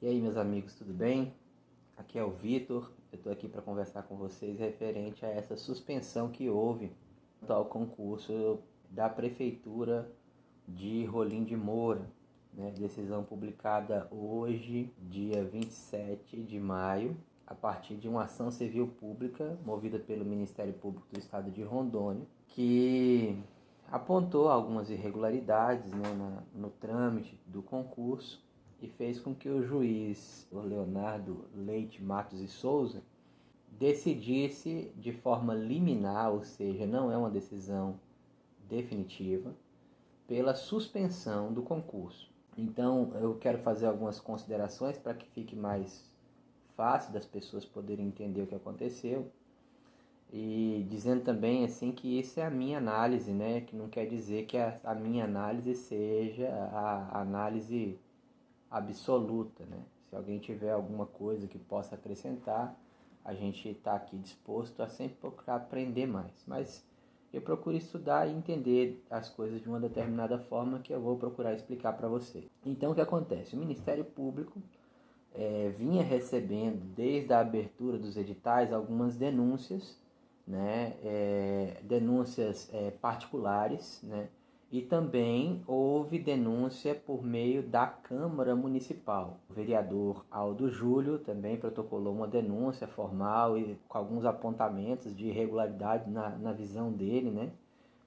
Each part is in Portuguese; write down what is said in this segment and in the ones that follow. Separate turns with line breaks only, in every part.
E aí, meus amigos, tudo bem? Aqui é o Vitor. Eu estou aqui para conversar com vocês referente a essa suspensão que houve ao concurso da Prefeitura de Rolim de Moura, né? Decisão publicada hoje, dia 27 de maio, a partir de uma ação civil pública movida pelo Ministério Público do Estado de Rondônia, que apontou algumas irregularidades, né, no trâmite do concurso e fez com que o juiz Leonardo Leite Matos e Souza decidisse de forma liminar, ou seja, não é uma decisão definitiva, pela suspensão do concurso. Então, eu quero fazer algumas considerações para que fique mais fácil das pessoas poderem entender o que aconteceu. E dizendo também assim que isso é a minha análise, né? Que não quer dizer que a minha análise seja a análise absoluta, né? Se alguém tiver alguma coisa que possa acrescentar, a gente está aqui disposto a sempre procurar aprender mais. Mas eu procuro estudar e entender as coisas de uma determinada forma que eu vou procurar explicar para você. Então, o que acontece? O Ministério Público vinha recebendo, desde a abertura dos editais, algumas denúncias, né, denúncias particulares, né, e também houve denúncia por meio da Câmara Municipal. O vereador Aldo Júlio também protocolou uma denúncia formal e com alguns apontamentos de irregularidade na visão dele, né,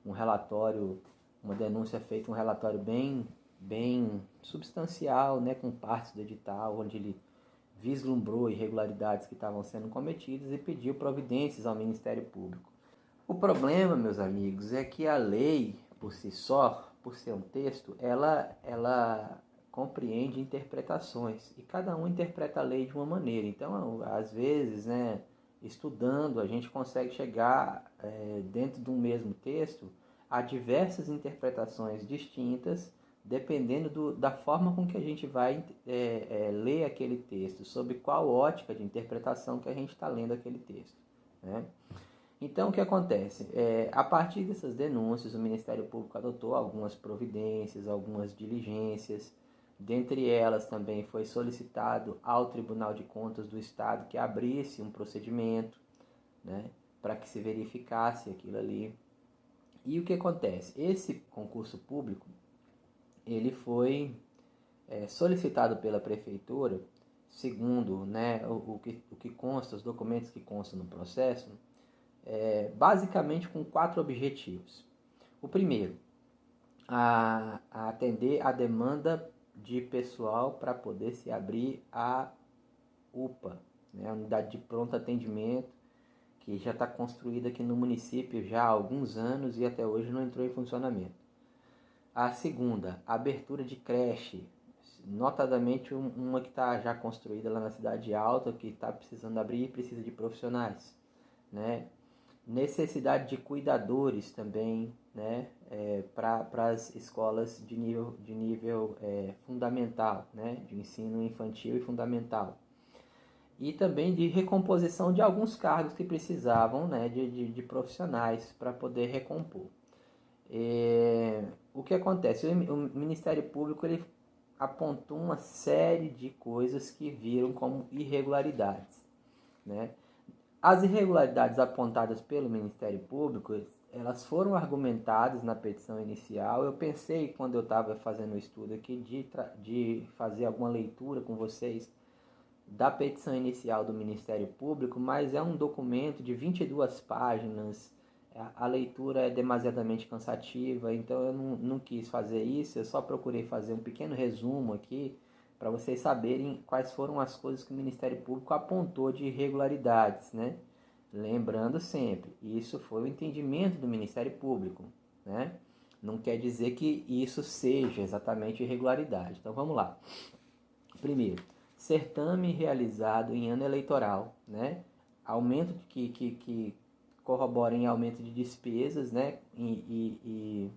um relatório, uma denúncia feita, um relatório bem substancial, né, com partes do edital, onde ele vislumbrou irregularidades que estavam sendo cometidas e pediu providências ao Ministério Público. O problema, meus amigos, é que a lei, por si só, por ser um texto, ela compreende interpretações e cada um interpreta a lei de uma maneira. Então, às vezes, né, estudando, a gente consegue chegar dentro de um mesmo texto a diversas interpretações distintas, dependendo da forma com que a gente vai ler aquele texto, sob qual ótica de interpretação que a gente está lendo aquele texto, né? Então, o que acontece? A partir dessas denúncias, o Ministério Público adotou algumas providências, algumas diligências. Dentre elas, também foi solicitado ao Tribunal de Contas do Estado que abrisse um procedimento, né, para que se verificasse aquilo ali. E o que acontece? Esse concurso público, ele foi solicitado pela Prefeitura, segundo, né, o que consta, os documentos que constam no processo, basicamente com 4 objetivos. O primeiro, a atender a demanda de pessoal para poder se abrir a UPA, né, a Unidade de Pronto Atendimento, que já está construída aqui no município já há alguns anos e até hoje não entrou em funcionamento. A segunda, a abertura de creche, notadamente uma que está já construída lá na Cidade Alta, que está precisando abrir e precisa de profissionais, né? Necessidade de cuidadores também, né, para as escolas de nível fundamental, né, de ensino infantil e fundamental. E também de recomposição de alguns cargos que precisavam, né, de profissionais para poder recompor. O que acontece? O Ministério Público ele apontou uma série de coisas que viram como irregularidades, né? As irregularidades apontadas pelo Ministério Público, elas foram argumentadas na petição inicial. Eu pensei, quando eu estava fazendo o estudo aqui, de fazer alguma leitura com vocês da petição inicial do Ministério Público, mas é um documento de 22 páginas, a leitura é demasiadamente cansativa, então eu não quis fazer isso, eu só procurei fazer um pequeno resumo aqui, para vocês saberem quais foram as coisas que o Ministério Público apontou de irregularidades, né? Lembrando sempre, isso foi o entendimento do Ministério Público, né? Não quer dizer que isso seja exatamente irregularidade. Então vamos lá. Primeiro, certame realizado em ano eleitoral, né? Aumento que corrobora em aumento de despesas, né? E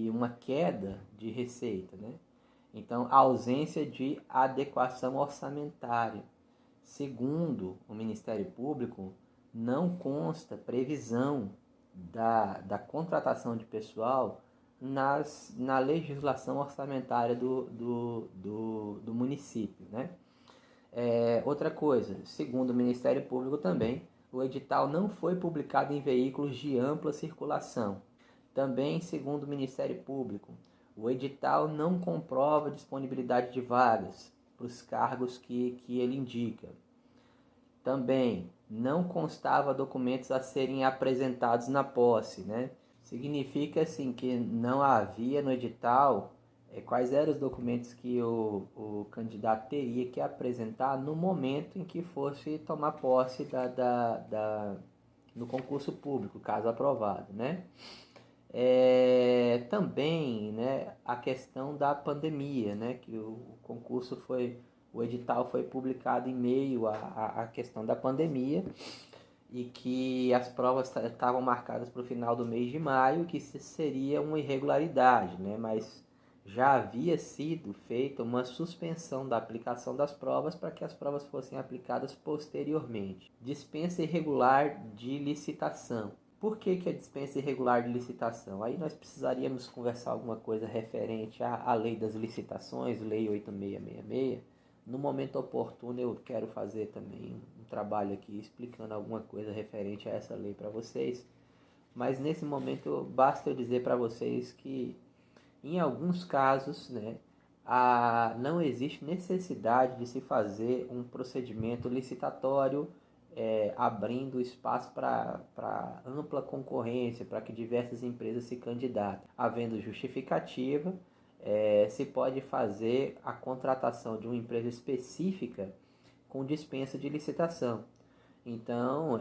uma queda de receita, né? Então, a ausência de adequação orçamentária. Segundo o Ministério Público, não consta previsão da contratação de pessoal na legislação orçamentária do município, né? Outra coisa, segundo o Ministério Público também, o edital não foi publicado em veículos de ampla circulação. Também, segundo o Ministério Público, o edital não comprova disponibilidade de vagas para os cargos que ele indica. Também não constava documentos a serem apresentados na posse, né? Significa assim que não havia no edital quais eram os documentos que o candidato teria que apresentar no momento em que fosse tomar posse no concurso público, caso aprovado, né? Também, né, a questão da pandemia, né, que o edital foi publicado em meio à questão da pandemia e que as provas estavam marcadas para o final do mês de maio, que seria uma irregularidade, né, mas já havia sido feita uma suspensão da aplicação das provas para que as provas fossem aplicadas posteriormente. Dispensa irregular de licitação. Por que a dispensa irregular de licitação? Aí nós precisaríamos conversar alguma coisa referente à lei das licitações, lei 8666. No momento oportuno eu quero fazer também um trabalho aqui explicando alguma coisa referente a essa lei para vocês. Mas nesse momento basta eu dizer para vocês que em alguns casos, né, não existe necessidade de se fazer um procedimento licitatório abrindo espaço para ampla concorrência, para que diversas empresas se candidatem. Havendo justificativa, se pode fazer a contratação de uma empresa específica com dispensa de licitação. Então,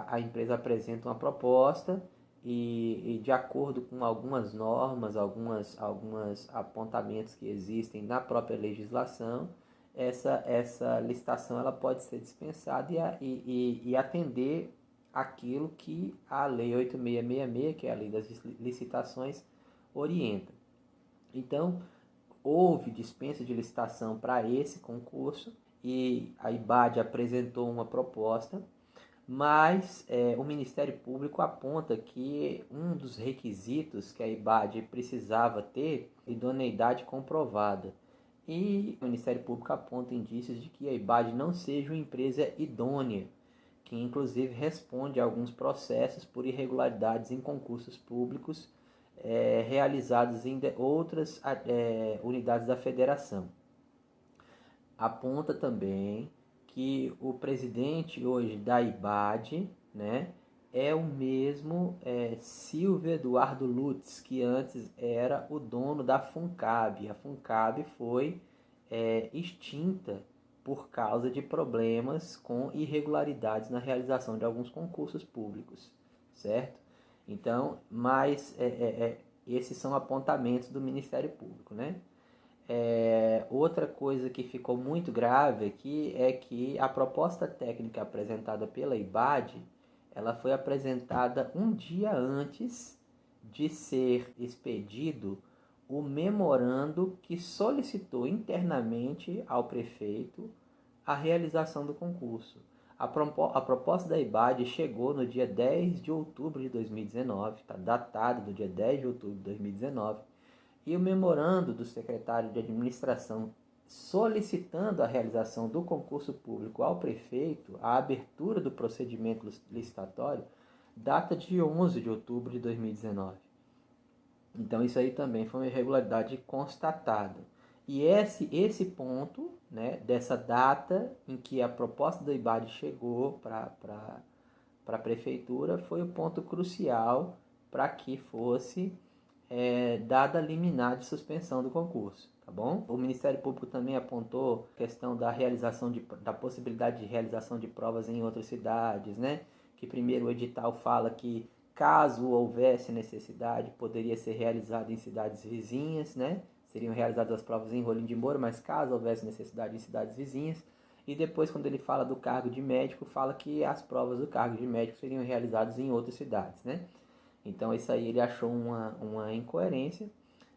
a empresa apresenta uma proposta e de acordo com algumas normas, alguns apontamentos que existem na própria legislação, essa licitação ela pode ser dispensada e atender aquilo que a Lei 8666, que é a Lei das Licitações, orienta. Então, houve dispensa de licitação para esse concurso e a IBAD apresentou uma proposta, mas o Ministério Público aponta que um dos requisitos que a IBAD precisava ter é idoneidade comprovada. E o Ministério Público aponta indícios de que a IBAD não seja uma empresa idônea, que inclusive responde a alguns processos por irregularidades em concursos públicos realizados em outras unidades da federação. Aponta também que o presidente hoje da IBAD, né, é o mesmo Silvio Eduardo Lutz, que antes era o dono da FUNCAB. A FUNCAB foi extinta por causa de problemas com irregularidades na realização de alguns concursos públicos, certo? Então, mas esses são apontamentos do Ministério Público, né? Outra coisa que ficou muito grave aqui é que a proposta técnica apresentada pela IBAD, ela foi apresentada um dia antes de ser expedido o memorando que solicitou internamente ao prefeito a realização do concurso. A proposta da IBAD chegou no dia 10 de outubro de 2019, está datado do dia 10 de outubro de 2019, e o memorando do secretário de administração solicitando a realização do concurso público ao prefeito, a abertura do procedimento licitatório, data de 11 de outubro de 2019. Então isso aí também foi uma irregularidade constatada. E esse ponto, né, dessa data em que a proposta do IBAD chegou para a prefeitura, foi o ponto crucial para que fosse dada a liminar de suspensão do concurso, tá bom? O Ministério Público também apontou a questão da da possibilidade de realização de provas em outras cidades, né? Que primeiro o edital fala que caso houvesse necessidade, poderia ser realizado em cidades vizinhas, né? Seriam realizadas as provas em Rolim de Moura, mas caso houvesse necessidade em cidades vizinhas. E depois, quando ele fala do cargo de médico, fala que as provas do cargo de médico seriam realizadas em outras cidades, né? Então isso aí ele achou uma incoerência,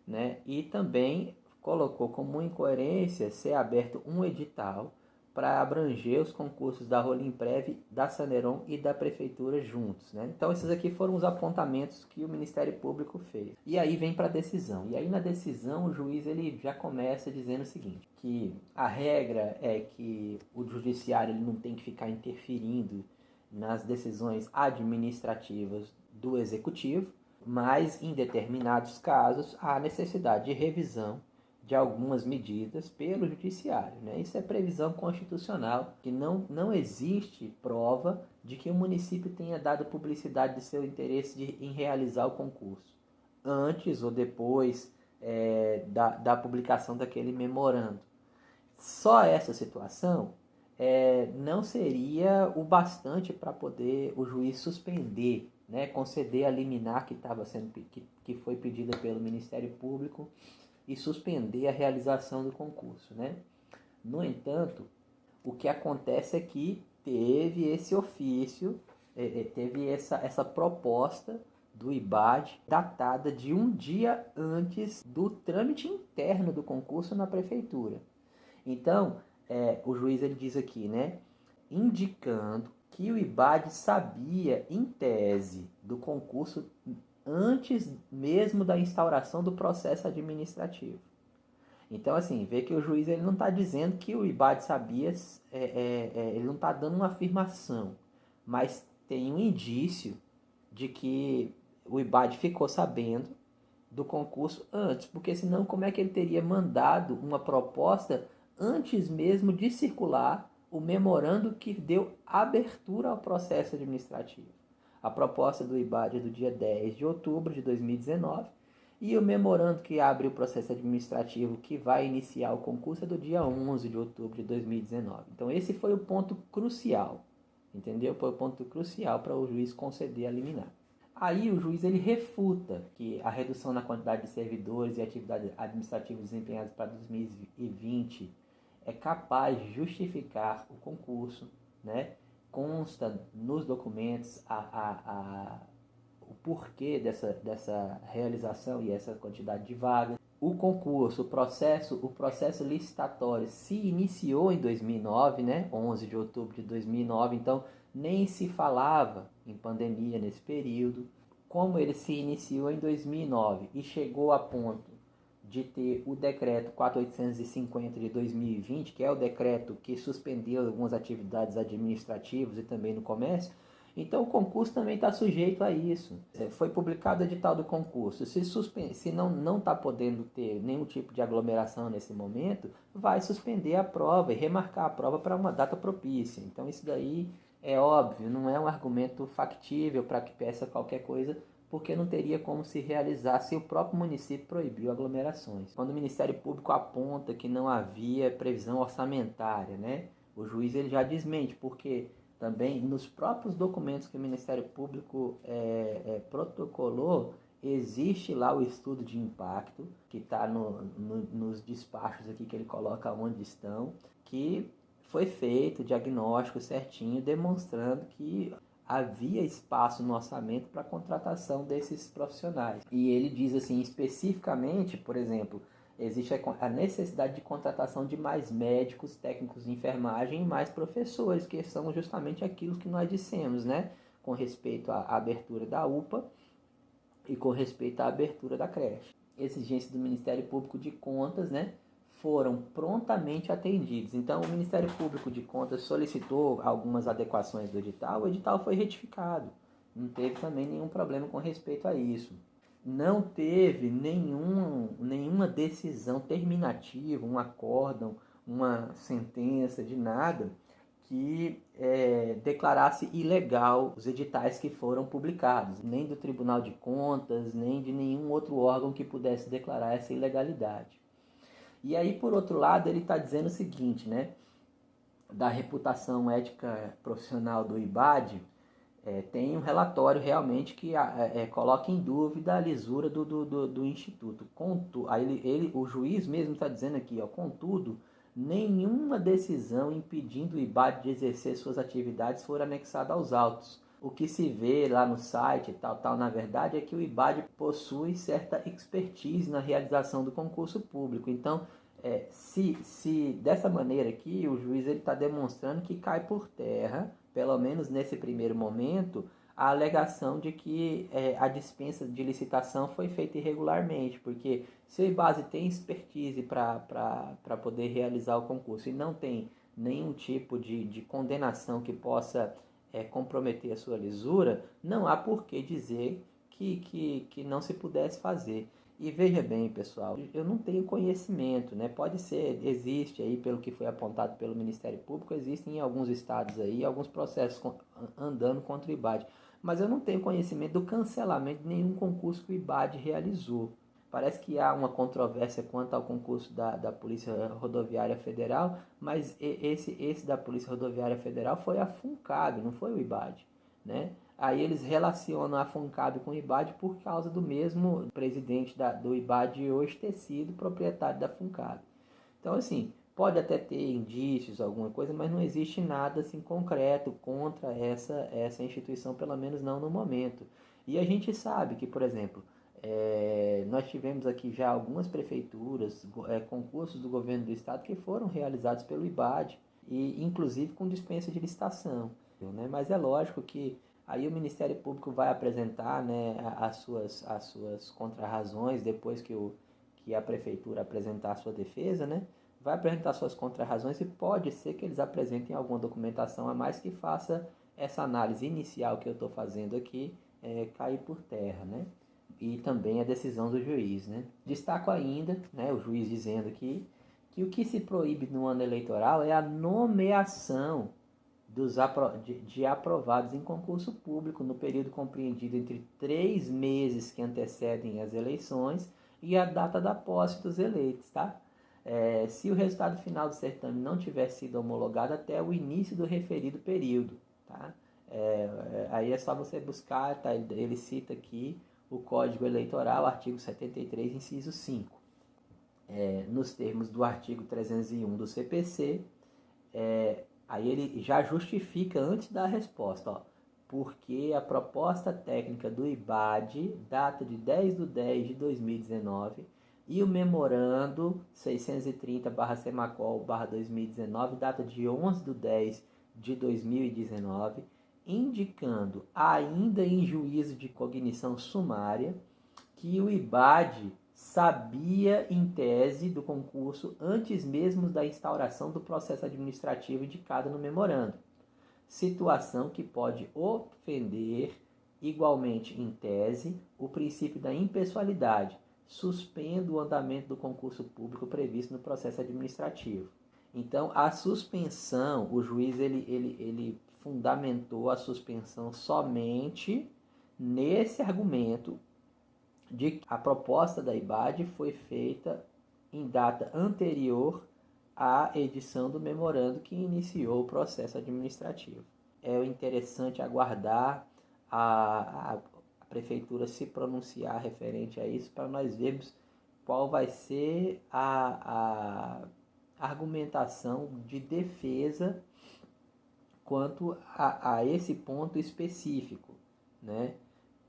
né? E também colocou como incoerência ser aberto um edital para abranger os concursos da Rolimprev, da Saneron e da Prefeitura juntos, né? Então esses aqui foram os apontamentos que o Ministério Público fez. E aí vem para a decisão. E aí na decisão o juiz ele já começa dizendo o seguinte, que a regra é que o judiciário ele não tem que ficar interferindo nas decisões administrativas do executivo, mas em determinados casos há necessidade de revisão de algumas medidas pelo judiciário, né? Isso é previsão constitucional, que não existe prova de que o município tenha dado publicidade de seu interesse em realizar o concurso, antes ou depois da publicação daquele memorando. Só essa situação não seria o bastante para poder o juiz suspender, né, conceder a liminar que foi pedida pelo Ministério Público e suspender a realização do concurso, né? No entanto, o que acontece é que teve esse ofício, teve essa proposta do IBAD datada de um dia antes do trâmite interno do concurso na prefeitura. Então, o juiz ele diz aqui, né, indicando que o IBAD sabia, em tese, do concurso antes mesmo da instauração do processo administrativo. Então, assim, vê que o juiz ele não está dizendo que o IBAD sabia, ele não está dando uma afirmação, mas tem um indício de que o IBAD ficou sabendo do concurso antes, porque senão como é que ele teria mandado uma proposta antes mesmo de circular o memorando que deu abertura ao processo administrativo? A proposta do IBAD é do dia 10 de outubro de 2019 e o memorando que abre o processo administrativo que vai iniciar o concurso é do dia 11 de outubro de 2019. Então esse foi o ponto crucial, entendeu? Foi o ponto crucial para o juiz conceder a liminar. Aí o juiz ele refuta que a redução na quantidade de servidores e atividades administrativas desempenhadas para 2020 é capaz de justificar o concurso, né? Consta nos documentos o porquê dessa realização e essa quantidade de vagas. O concurso, o processo licitatório se iniciou em 2009, né? 11 de outubro de 2009, então nem se falava em pandemia nesse período. Como ele se iniciou em 2009 e chegou a ponto de ter o decreto 4.850 de 2020, que é o decreto que suspendeu algumas atividades administrativas e também no comércio, então o concurso também está sujeito a isso. Foi publicado o edital do concurso. Se não está podendo ter nenhum tipo de aglomeração nesse momento, vai suspender a prova e remarcar a prova para uma data propícia. Então isso daí é óbvio, não é um argumento factível para que peça qualquer coisa, porque não teria como se realizar se o próprio município proibiu aglomerações. Quando o Ministério Público aponta que não havia previsão orçamentária, né, o juiz ele já desmente, porque também nos próprios documentos que o Ministério Público protocolou, existe lá o estudo de impacto, que está nos despachos aqui que ele coloca onde estão, que foi feito o diagnóstico certinho, demonstrando que havia espaço no orçamento para a contratação desses profissionais. E ele diz assim, especificamente, por exemplo, existe a necessidade de contratação de mais médicos, técnicos de enfermagem e mais professores, que são justamente aquilo que nós dissemos, né? Com respeito à abertura da UPA e com respeito à abertura da creche. Exigências do Ministério Público de Contas, né, foram prontamente atendidos. Então, o Ministério Público de Contas solicitou algumas adequações do edital, o edital foi retificado. Não teve também nenhum problema com respeito a isso. Não teve nenhuma decisão terminativa, um acórdão, uma sentença de nada que declarasse ilegal os editais que foram publicados, nem do Tribunal de Contas, nem de nenhum outro órgão que pudesse declarar essa ilegalidade. E aí, por outro lado, ele está dizendo o seguinte, né? Da reputação ética profissional do IBAD, tem um relatório realmente que coloca em dúvida a lisura do Instituto. Aí o juiz mesmo está dizendo aqui, ó, contudo, nenhuma decisão impedindo o IBAD de exercer suas atividades for anexada aos autos. O que se vê lá no site na verdade, é que o IBAD possui certa expertise na realização do concurso público. Então, Se dessa maneira aqui, o juiz está demonstrando que cai por terra, pelo menos nesse primeiro momento, a alegação de que a dispensa de licitação foi feita irregularmente, porque se o IBASE tem expertise para poder realizar o concurso e não tem nenhum tipo de condenação que possa comprometer a sua lisura, não há por que dizer que não se pudesse fazer. E veja bem, pessoal, eu não tenho conhecimento, né? Pode ser, existe aí, pelo que foi apontado pelo Ministério Público, existem em alguns estados aí, alguns processos andando contra o IBAD. Mas eu não tenho conhecimento do cancelamento de nenhum concurso que o IBAD realizou. Parece que há uma controvérsia quanto ao concurso da Polícia Rodoviária Federal, mas esse da Polícia Rodoviária Federal foi a FUNCAB, não foi o IBAD, né? Aí eles relacionam a FUNCAB com o IBAD por causa do mesmo presidente do IBAD hoje ter sido proprietário da FUNCAB. Então, assim, pode até ter indícios, alguma coisa, mas não existe nada assim concreto contra essa instituição, pelo menos não no momento. E a gente sabe que, por exemplo, nós tivemos aqui já algumas prefeituras, concursos do governo do estado que foram realizados pelo IBAD, e inclusive com dispensa de licitação, né? Mas é lógico que aí o Ministério Público vai apresentar, né, as suas contrarrazões depois que a prefeitura apresentar a sua defesa, né? Vai apresentar suas contrarrazões e pode ser que eles apresentem alguma documentação a mais que faça essa análise inicial que eu estou fazendo aqui cair por terra, né? E também a decisão do juiz, né? Destaco ainda, né, o juiz dizendo que o que se proíbe no ano eleitoral é a nomeação de aprovados em concurso público no período compreendido entre 3 meses que antecedem as eleições e a data da posse dos eleitos, tá? Se o resultado final do certame não tiver sido homologado até o início do referido período, tá? Aí é só você buscar, tá? Ele cita aqui o Código Eleitoral, artigo 73, inciso 5. Nos termos do artigo 301 do CPC, aí ele já justifica antes da resposta, ó, porque a proposta técnica do IBAD data de 10/10/2019 e o memorando 630/Semacol/2019 data de 11/10/2019, indicando, ainda em juízo de cognição sumária, que o IBAD sabia, em tese, do concurso antes mesmo da instauração do processo administrativo indicado no memorando, situação que pode ofender, igualmente em tese, o princípio da impessoalidade, suspendo o andamento do concurso público previsto no processo administrativo. Então, a suspensão, o juiz ele fundamentou a suspensão somente nesse argumento de que a proposta da IBAD foi feita em data anterior à edição do memorando que iniciou o processo administrativo. É interessante aguardar a prefeitura se pronunciar referente a isso para nós vermos qual vai ser a argumentação de defesa quanto a esse ponto específico, né?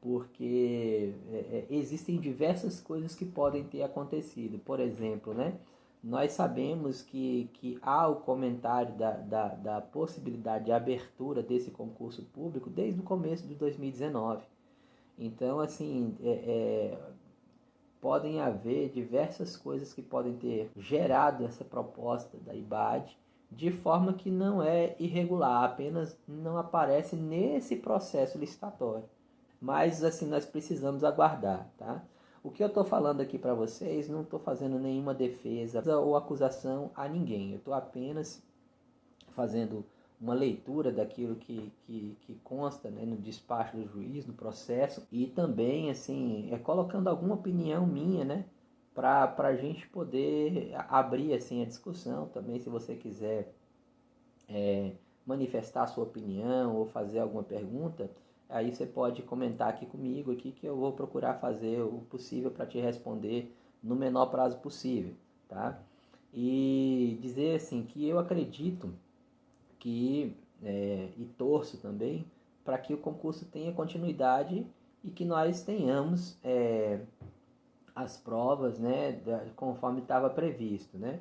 Porque existem diversas coisas que podem ter acontecido. Por exemplo, né, nós sabemos que há o comentário da possibilidade de abertura desse concurso público desde o começo de 2019. Então, assim, podem haver diversas coisas que podem ter gerado essa proposta da IBAD de forma que não é irregular, apenas não aparece nesse processo licitatório. Mas assim, nós precisamos aguardar, tá? O que eu estou falando aqui para vocês, não estou fazendo nenhuma defesa ou acusação a ninguém. Eu estou apenas fazendo uma leitura daquilo que consta, né, no despacho do juiz, no processo, e também assim, colocando alguma opinião minha, né, para a gente poder abrir assim, a discussão também, se você quiser manifestar a sua opinião ou fazer alguma pergunta, aí você pode comentar aqui comigo aqui que eu vou procurar fazer o possível para te responder no menor prazo possível, tá? E dizer assim que eu acredito que e torço também para que o concurso tenha continuidade e que nós tenhamos as provas, né, conforme estava previsto, né?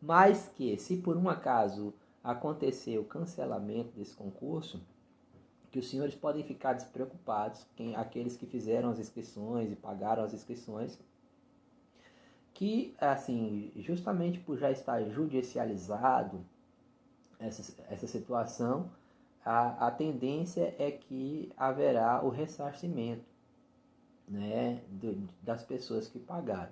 Mas que, se por um acaso acontecer o cancelamento desse concurso, que os senhores podem ficar despreocupados, aqueles que fizeram as inscrições e pagaram as inscrições, que, assim, justamente por já estar judicializado essa situação, a tendência é que haverá o ressarcimento, né, das pessoas que pagaram.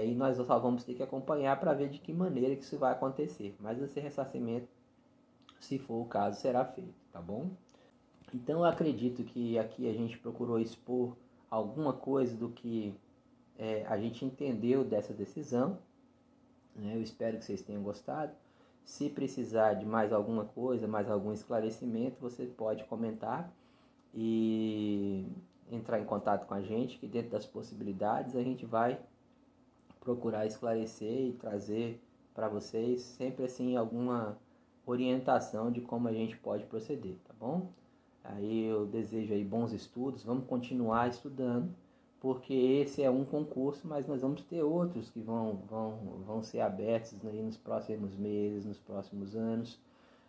E nós só vamos ter que acompanhar para ver de que maneira que isso vai acontecer. Mas esse ressarcimento, se for o caso, será feito, tá bom? Então eu acredito que aqui a gente procurou expor alguma coisa do que a gente entendeu dessa decisão, né? Eu espero que vocês tenham gostado. Se precisar de mais alguma coisa, mais algum esclarecimento, você pode comentar e entrar em contato com a gente, que dentro das possibilidades a gente vai procurar esclarecer e trazer para vocês sempre assim alguma orientação de como a gente pode proceder, tá bom? Aí eu desejo aí bons estudos, vamos continuar estudando, porque esse é um concurso, mas nós vamos ter outros que vão ser abertos aí nos próximos meses, nos próximos anos,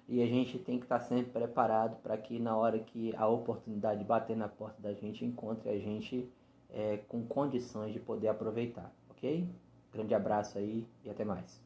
e a gente tem que estar sempre preparado para que na hora que a oportunidade bater na porta da gente, encontre a gente com condições de poder aproveitar, ok? Grande abraço aí e até mais.